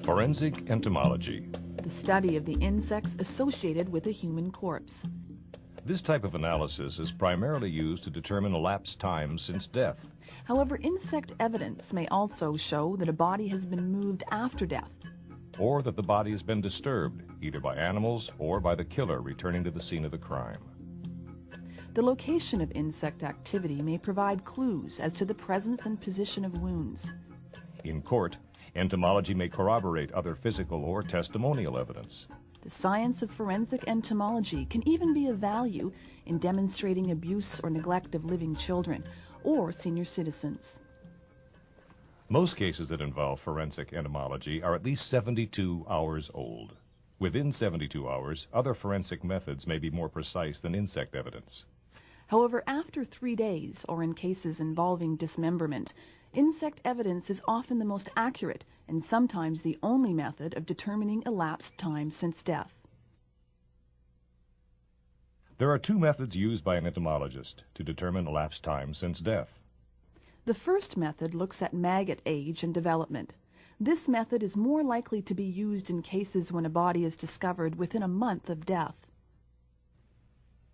Forensic entomology. The study of the insects associated with a human corpse. This type of analysis is primarily used to determine elapsed time since death. However, insect evidence may also show that a body has been moved after death, Or that the body has been disturbed, either by animals or by the killer returning to the scene of the crime. The location of insect activity may provide clues as to the presence and position of wounds. In court, entomology may corroborate other physical or testimonial evidence. The science of forensic entomology can even be of value in demonstrating abuse or neglect of living children or senior citizens. Most cases that involve forensic entomology are at least 72 hours old. Within 72 hours, other forensic methods may be more precise than insect evidence. However, after 3 days, or in cases involving dismemberment, insect evidence is often the most accurate and sometimes the only method of determining elapsed time since death. There are two methods used by an entomologist to determine elapsed time since death. The first method looks at maggot age and development. This method is more likely to be used in cases when a body is discovered within a month of death.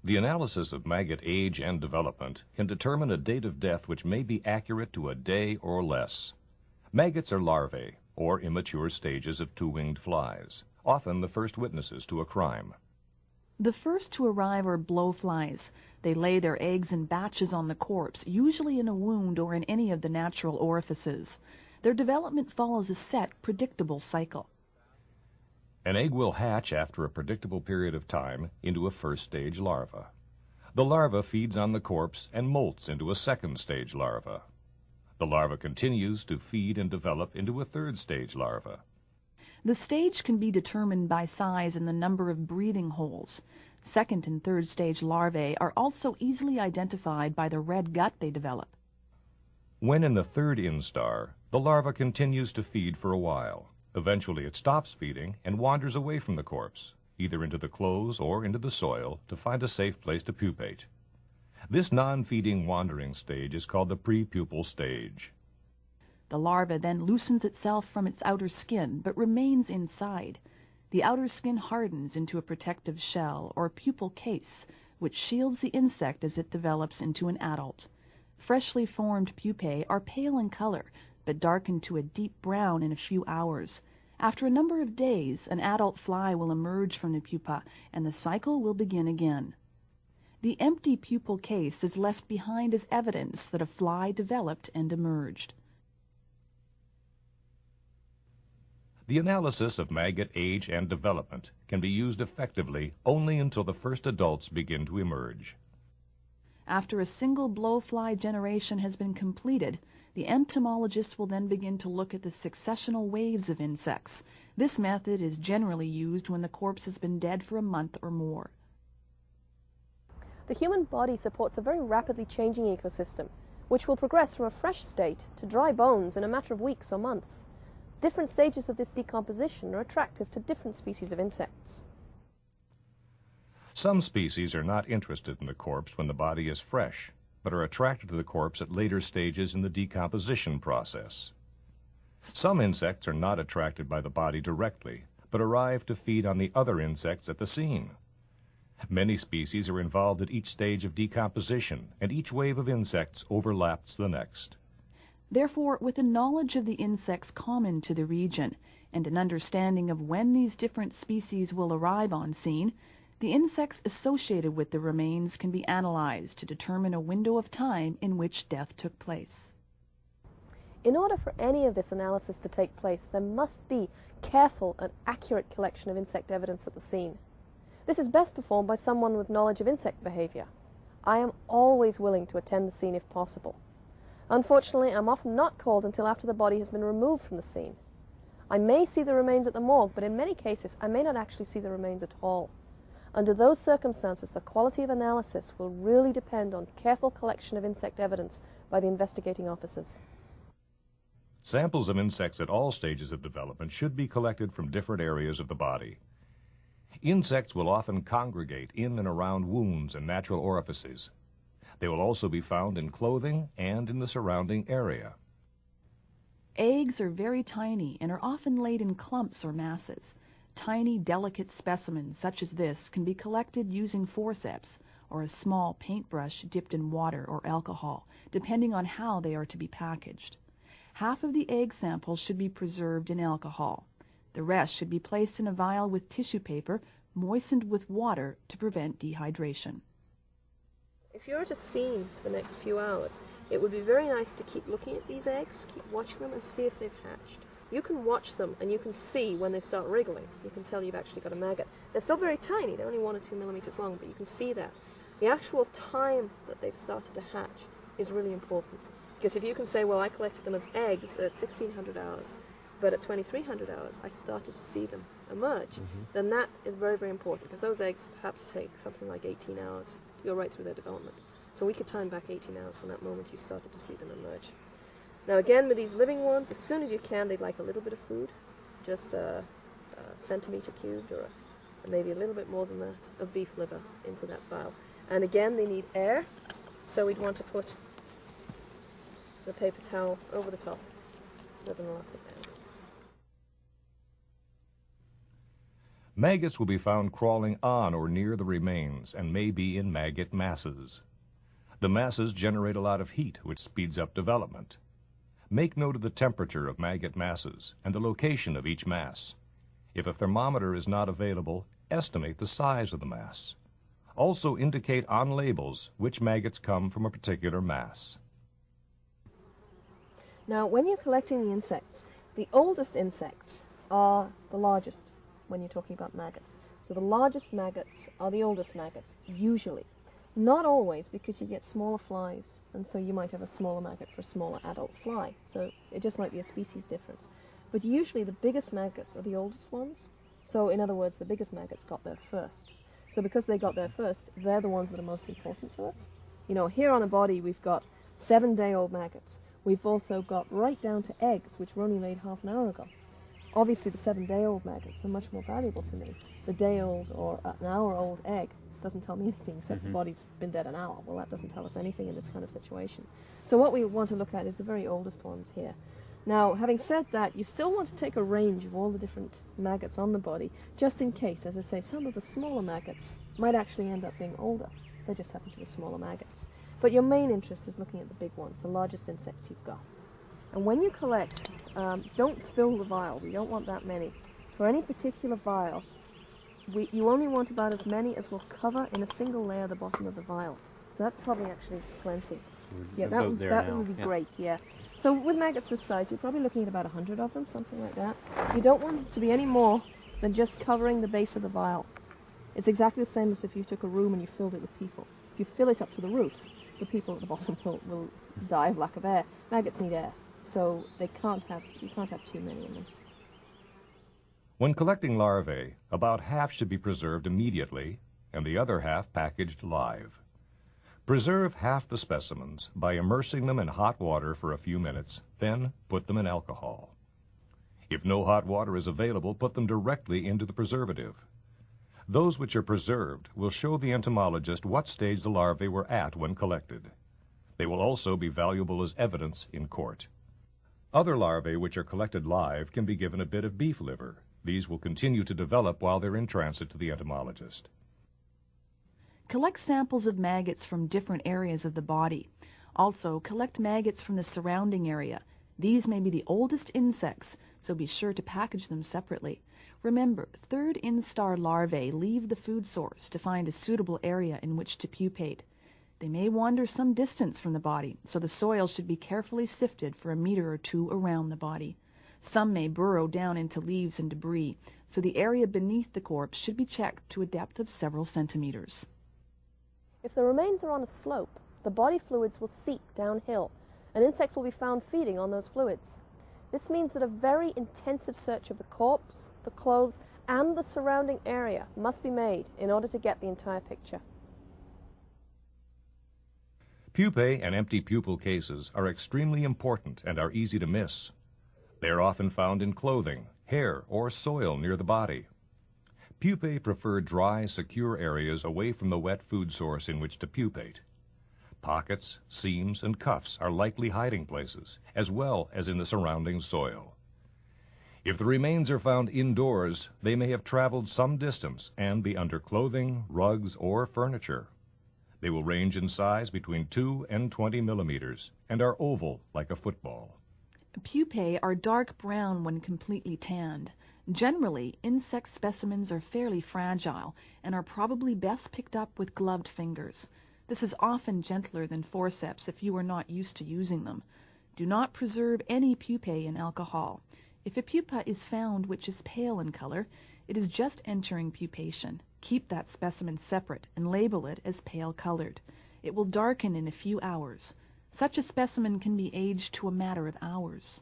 The analysis of maggot age and development can determine a date of death which may be accurate to a day or less. Maggots are larvae, or immature stages of two-winged flies, often the first witnesses to a crime. The first to arrive are blowflies. They lay their eggs in batches on the corpse, usually in a wound or in any of the natural orifices. Their development follows a set, predictable cycle. An egg will hatch after a predictable period of time into a first-stage larva. The larva feeds on the corpse and molts into a second-stage larva. The larva continues to feed and develop into a third-stage larva. The stage can be determined by size and the number of breathing holes. Second and third stage larvae are also easily identified by the red gut they develop. When in the third instar, the larva continues to feed for a while. Eventually it stops feeding and wanders away from the corpse, either into the clothes or into the soil, to find a safe place to pupate. This non-feeding wandering stage is called the prepupal stage. The larva then loosens itself from its outer skin, but remains inside. The outer skin hardens into a protective shell, or pupal case, which shields the insect as it develops into an adult. Freshly formed pupae are pale in color, but darken to a deep brown in a few hours. After a number of days, an adult fly will emerge from the pupa, and the cycle will begin again. The empty pupal case is left behind as evidence that a fly developed and emerged. The analysis of maggot age and development can be used effectively only until the first adults begin to emerge. After a single blowfly generation has been completed, the entomologist will then begin to look at the successional waves of insects. This method is generally used when the corpse has been dead for a month or more. The human body supports a very rapidly changing ecosystem, which will progress from a fresh state to dry bones in a matter of weeks or months. Different stages of this decomposition are attractive to different species of insects. Some species are not interested in the corpse when the body is fresh, but are attracted to the corpse at later stages in the decomposition process. Some insects are not attracted by the body directly, but arrive to feed on the other insects at the scene. Many species are involved at each stage of decomposition, and each wave of insects overlaps the next. Therefore, with a knowledge of the insects common to the region and an understanding of when these different species will arrive on scene, the insects associated with the remains can be analyzed to determine a window of time in which death took place. In order for any of this analysis to take place, there must be careful and accurate collection of insect evidence at the scene. This is best performed by someone with knowledge of insect behavior. I am always willing to attend the scene if possible. Unfortunately, I'm often not called until after the body has been removed from the scene. I may see the remains at the morgue, but in many cases I may not actually see the remains at all. Under those circumstances, the quality of analysis will really depend on careful collection of insect evidence by the investigating officers. Samples of insects at all stages of development should be collected from different areas of the body. Insects will often congregate in and around wounds and natural orifices. They will also be found in clothing and in the surrounding area. Eggs are very tiny and are often laid in clumps or masses. Tiny, delicate specimens such as this can be collected using forceps or a small paintbrush dipped in water or alcohol, depending on how they are to be packaged. Half of the egg samples should be preserved in alcohol. The rest should be placed in a vial with tissue paper moistened with water to prevent dehydration. If you're at a scene for the next few hours, it would be very nice to keep looking at these eggs, keep watching them and see if they've hatched. You can watch them and you can see when they start wriggling. You can tell you've actually got a maggot. They're still very tiny, they're only 1 or 2 millimeters long, but you can see that. The actual time that they've started to hatch is really important. Because if you can say, well, I collected them as eggs at 1600 hours, but at 2300 hours I started to see them emerge, then that is very, very important, because those eggs perhaps take something like 18 hours to go right through their development. So we could time back 18 hours from that moment you started to see them emerge. Now again, with these living ones, as soon as you can, they'd like a little bit of food, just a centimeter cubed or maybe a little bit more than that of beef liver into that vial. And again, they need air, so we'd want to put the paper towel over the top with an elastic band. Maggots will be found crawling on or near the remains and may be in maggot masses. The masses generate a lot of heat, which speeds up development. Make note of the temperature of maggot masses and the location of each mass. If a thermometer is not available, estimate the size of the mass. Also indicate on labels which maggots come from a particular mass. Now, when you're collecting the insects, the oldest insects are the largest when you're talking about maggots. So the largest maggots are the oldest maggots, usually. Not always, because you get smaller flies, and so you might have a smaller maggot for a smaller adult fly. So it just might be a species difference. But usually the biggest maggots are the oldest ones. So in other words, the biggest maggots got there first. So because they got there first, they're the ones that are most important to us. You know, here on the body we've got 7-day-old maggots. We've also got right down to eggs, which were only laid half an hour ago. Obviously the 7-day-old maggots are much more valuable to me. The day-old or an hour-old egg doesn't tell me anything except the body's been dead an hour. Well, that doesn't tell us anything in this kind of situation. So what we want to look at is the very oldest ones here. Now, having said that, you still want to take a range of all the different maggots on the body, just in case, as I say, some of the smaller maggots might actually end up being older. They just happen to be smaller maggots. But your main interest is looking at the big ones, the largest insects you've got. And when you collect, don't fill the vial. We don't want that many. For any particular vial, you only want about as many as will cover in a single layer the bottom of the vial. So that's probably actually plenty. Yeah, that would be great, yeah. So with maggots this size, you're probably looking at about 100 of them, something like that. You don't want it to be any more than just covering the base of the vial. It's exactly the same as if you took a room and you filled it with people. If you fill it up to the roof, the people at the bottom will die of lack of air. Maggots need air, so you can't have too many of them. When collecting larvae, about half should be preserved immediately and the other half packaged live. Preserve half the specimens by immersing them in hot water for a few minutes, then put them in alcohol. If no hot water is available, put them directly into the preservative. Those which are preserved will show the entomologist what stage the larvae were at when collected. They will also be valuable as evidence in court. Other larvae which are collected live can be given a bit of beef liver. These will continue to develop while they're in transit to the entomologist. Collect samples of maggots from different areas of the body. Also, collect maggots from the surrounding area. These may be the oldest insects, so be sure to package them separately. Remember, third instar larvae leave the food source to find a suitable area in which to pupate. They may wander some distance from the body, so the soil should be carefully sifted for a meter or two around the body. Some may burrow down into leaves and debris, so the area beneath the corpse should be checked to a depth of several centimeters. If the remains are on a slope, the body fluids will seep downhill, and insects will be found feeding on those fluids. This means that a very intensive search of the corpse, the clothes, and the surrounding area must be made in order to get the entire picture. Pupae and empty pupal cases are extremely important and are easy to miss. They are often found in clothing, hair, or soil near the body. Pupae prefer dry, secure areas away from the wet food source in which to pupate. Pockets, seams, and cuffs are likely hiding places, as well as in the surrounding soil. If the remains are found indoors, they may have traveled some distance and be under clothing, rugs, or furniture. They will range in size between 2 and 20 millimeters and are oval like a football. Pupae are dark brown when completely tanned. Generally, insect specimens are fairly fragile and are probably best picked up with gloved fingers. This is often gentler than forceps if you are not used to using them. Do not preserve any pupae in alcohol. If a pupa is found which is pale in color, it is just entering pupation. Keep that specimen separate and label it as pale colored. It will darken in a few hours. Such a specimen can be aged to a matter of hours.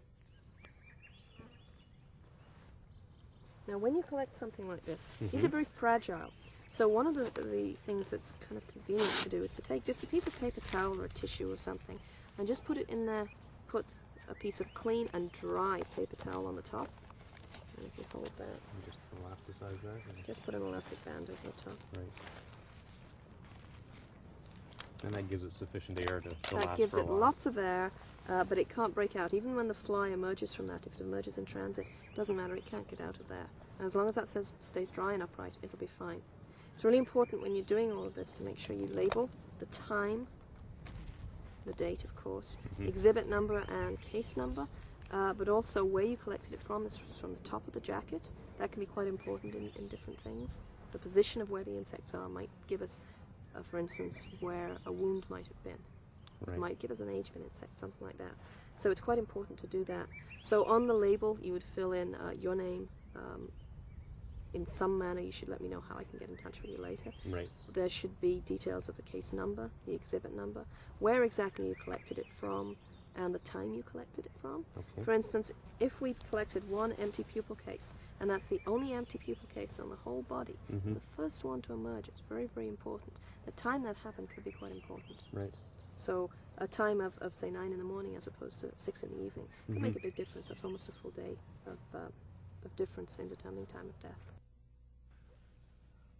Now, when you collect something like this, these are very fragile. So one of the things that's kind of convenient to do is to take just a piece of paper towel or a tissue or something and just put it in there, put a piece of clean and dry paper towel on the top. And if you hold that, and just elasticize that? Just put an elastic band over the top. Right. And that gives it sufficient air to last That gives for a it while. lots of air, but it can't break out. Even when the fly emerges from that, if it emerges in transit, it doesn't matter, it can't get out of there. And as long as that stays dry and upright, it'll be fine. It's really important when you're doing all of this to make sure you label the time, the date, of course, exhibit number and case number, but also where you collected it from. This was from the top of the jacket. That can be quite important in different things. The position of where the insects are might give us, for instance, where a wound might have been. Right. It might give us an age of an insect, something like that. So it's quite important to do that. So on the label, you would fill in your name. In some manner, you should let me know how I can get in touch with you later. Right. There should be details of the case number, the exhibit number, where exactly you collected it from, and the time you collected it from. Okay. For instance, if we collected one empty pupil case, and that's the only empty pupil case on the whole body, it's the first one to emerge. It's very, very important. The time that happened could be quite important. Right. So a time of say, 9 in the morning as opposed to 6 in the evening can make a big difference. That's almost a full day of difference in determining time of death.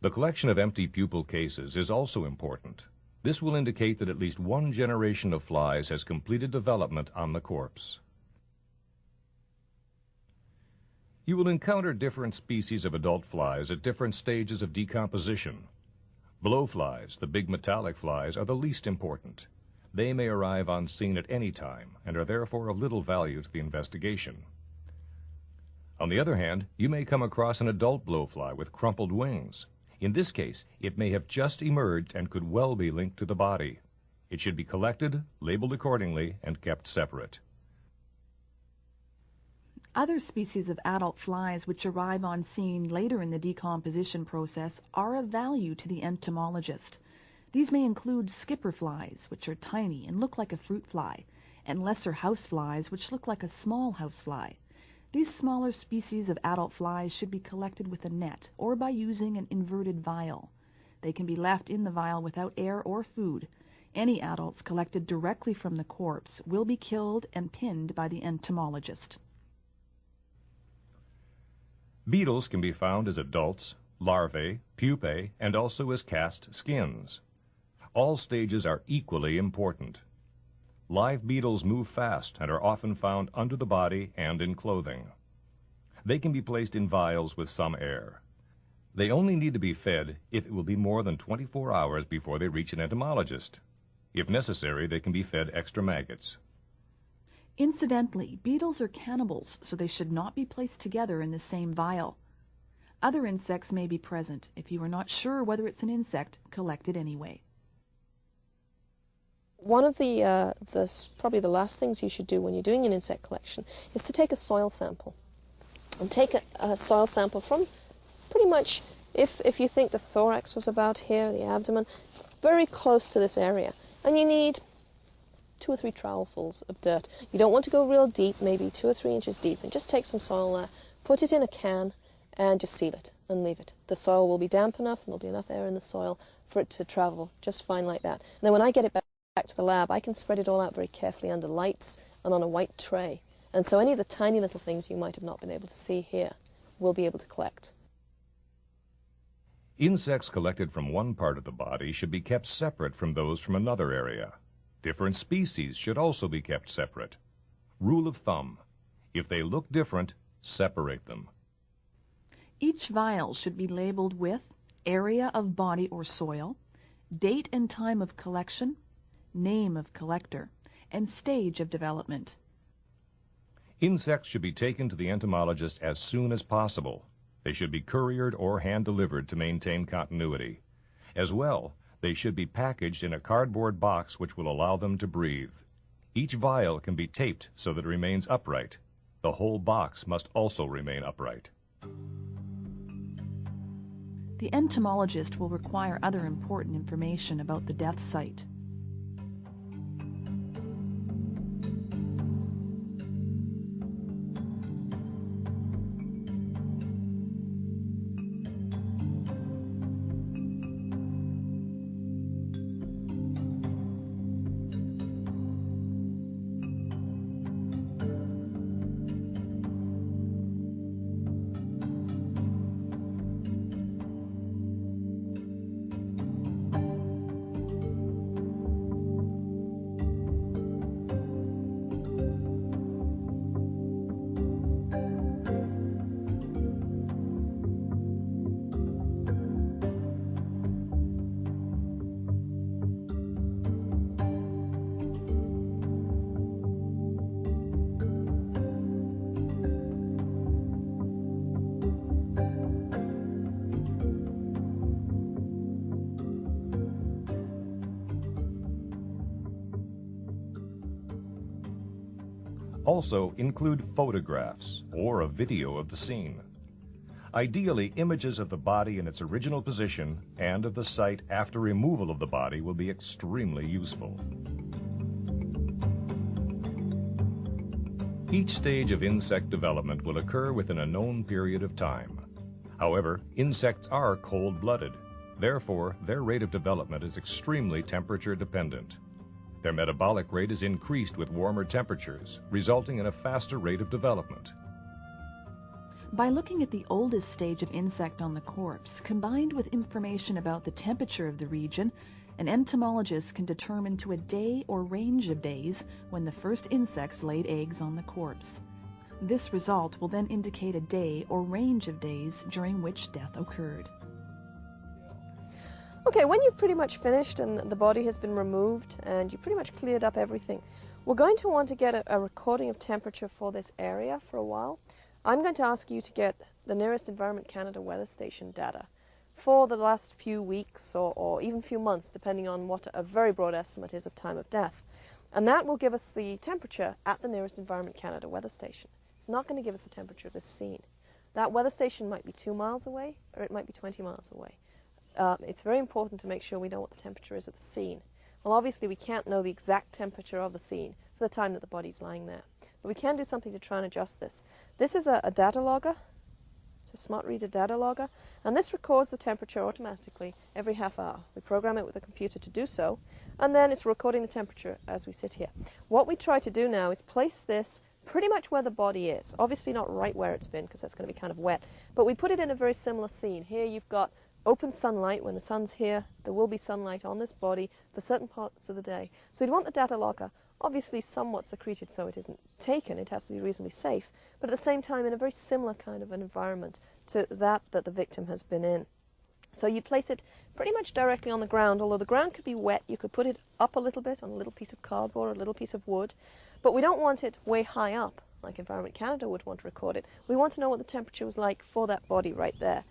The collection of empty pupil cases is also important. This will indicate that at least one generation of flies has completed development on the corpse. You will encounter different species of adult flies at different stages of decomposition. Blowflies, the big metallic flies, are the least important. They may arrive on scene at any time and are therefore of little value to the investigation. On the other hand, you may come across an adult blowfly with crumpled wings. In this case, it may have just emerged and could well be linked to the body. It should be collected, labeled accordingly, and kept separate. Other species of adult flies which arrive on scene later in the decomposition process are of value to the entomologist. These may include skipper flies, which are tiny and look like a fruit fly, and lesser house flies, which look like a small house fly. These smaller species of adult flies should be collected with a net or by using an inverted vial. They can be left in the vial without air or food. Any adults collected directly from the corpse will be killed and pinned by the entomologist. Beetles can be found as adults, larvae, pupae, and also as cast skins. All stages are equally important. Live beetles move fast and are often found under the body and in clothing. They can be placed in vials with some air. They only need to be fed if it will be more than 24 hours before they reach an entomologist. If necessary, they can be fed extra maggots. Incidentally, beetles are cannibals, so they should not be placed together in the same vial. Other insects may be present. If you are not sure whether it's an insect, collect it anyway. One of probably the last things you should do when you're doing an insect collection is to take a soil sample. And take a soil sample from pretty much, if you think the thorax was about here, the abdomen, very close to this area. And you need 2 or 3 trowelfuls of dirt. You don't want to go real deep, maybe 2 or 3 inches deep, and just take some soil there, put it in a can, and just seal it and leave it. The soil will be damp enough, and there'll be enough air in the soil for it to travel just fine like that. And then when I get it back to the lab, I can spread it all out very carefully under lights and on a white tray. And so any of the tiny little things you might have not been able to see here, we'll be able to collect. Insects collected from one part of the body should be kept separate from those from another area. Different species should also be kept separate. Rule of thumb: if they look different, separate them. Each vial should be labeled with area of body or soil, date and time of collection, name of collector, and stage of development. Insects should be taken to the entomologist as soon as possible. They should be couriered or hand-delivered to maintain continuity. As well, they should be packaged in a cardboard box which will allow them to breathe. Each vial can be taped so that it remains upright. The whole box must also remain upright. The entomologist will require other important information about the death site. Also, include photographs or a video of the scene. Ideally, images of the body in its original position and of the site after removal of the body will be extremely useful. Each stage of insect development will occur within a known period of time. However, insects are cold-blooded. Therefore, their rate of development is extremely temperature dependent. Their metabolic rate is increased with warmer temperatures, resulting in a faster rate of development. By looking at the oldest stage of insect on the corpse, combined with information about the temperature of the region, an entomologist can determine to a day or range of days when the first insects laid eggs on the corpse. This result will then indicate a day or range of days during which death occurred. Okay, when you've pretty much finished and the body has been removed and you've pretty much cleared up everything, we're going to want to get a recording of temperature for this area for a while. I'm going to ask you to get the nearest Environment Canada weather station data for the last few weeks or even few months, depending on what a very broad estimate is of time of death. And that will give us the temperature at the nearest Environment Canada weather station. It's not going to give us the temperature of this scene. That weather station might be 2 miles away or it might be 20 miles away. It's very important to make sure we know what the temperature is at the scene. Well, obviously we can't know the exact temperature of the scene for the time that the body's lying there. But we can do something to try and adjust this. This is a data logger. It's a smart reader data logger. And this records the temperature automatically every half hour. We program it with a computer to do so. And then it's recording the temperature as we sit here. What we try to do now is place this pretty much where the body is. Obviously not right where it's been because that's going to be kind of wet. But we put it in a very similar scene. Here you've got open sunlight. When the sun's here, there will be sunlight on this body for certain parts of the day. So we'd want the data logger obviously somewhat secreted so it isn't taken. It has to be reasonably safe, but at the same time in a very similar kind of an environment to that the victim has been in. So you place it pretty much directly on the ground. Although the ground could be wet, you could put it up a little bit on a little piece of cardboard or a little piece of wood, but we don't want it way high up like Environment Canada would want to record it. We want to know what the temperature was like for that body right there.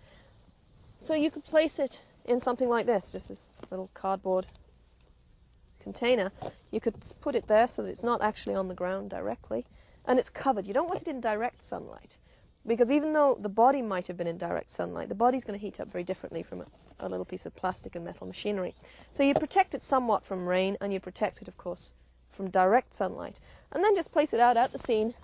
So you could place it in something like this, just this little cardboard container. You could put it there so that it's not actually on the ground directly, and it's covered. You don't want it in direct sunlight, because even though the body might have been in direct sunlight, the body's going to heat up very differently from a little piece of plastic and metal machinery. So you protect it somewhat from rain, and you protect it, of course, from direct sunlight. And then just place it out at the scene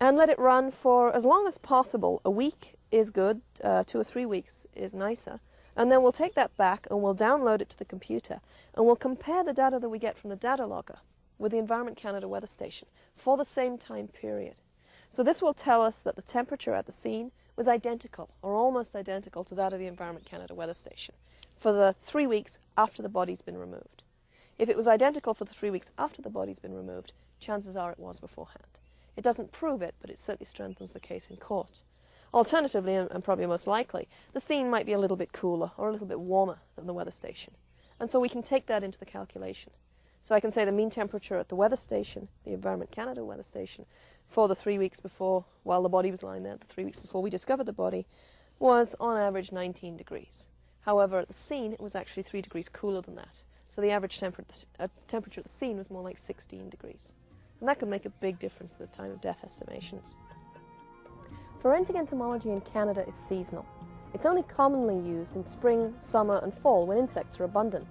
and let it run for as long as possible. A week is good, 2 or 3 weeks is nicer. And then we'll take that back and we'll download it to the computer and we'll compare the data that we get from the data logger with the Environment Canada weather station for the same time period. So this will tell us that the temperature at the scene was identical or almost identical to that of the Environment Canada weather station for the 3 weeks after the body's been removed. If it was identical for the 3 weeks after the body's been removed, chances are it was beforehand. It doesn't prove it, but it certainly strengthens the case in court. Alternatively, and probably most likely, the scene might be a little bit cooler or a little bit warmer than the weather station. And so we can take that into the calculation. So I can say the mean temperature at the weather station, the Environment Canada weather station, for the 3 weeks before, while the body was lying there, the 3 weeks before we discovered the body, was on average 19 degrees. However, at the scene, it was actually 3 degrees cooler than that. So the average temperature at the scene was more like 16 degrees. And that can make a big difference to the time of death estimations. Forensic entomology in Canada is seasonal. It's only commonly used in spring, summer, and fall when insects are abundant.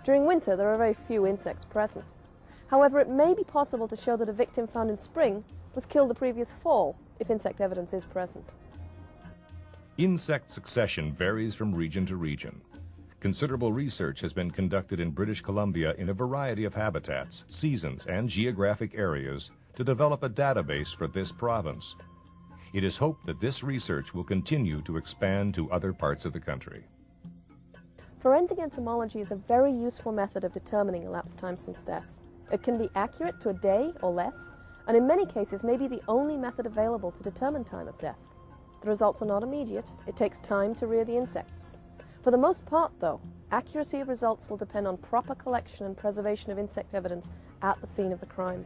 During winter, there are very few insects present. However, it may be possible to show that a victim found in spring was killed the previous fall, if insect evidence is present. Insect succession varies from region to region. Considerable research has been conducted in British Columbia in a variety of habitats, seasons, and geographic areas to develop a database for this province. It is hoped that this research will continue to expand to other parts of the country. Forensic entomology is a very useful method of determining elapsed time since death. It can be accurate to a day or less, and in many cases may be the only method available to determine time of death. The results are not immediate. It takes time to rear the insects. For the most part, though, accuracy of results will depend on proper collection and preservation of insect evidence at the scene of the crime.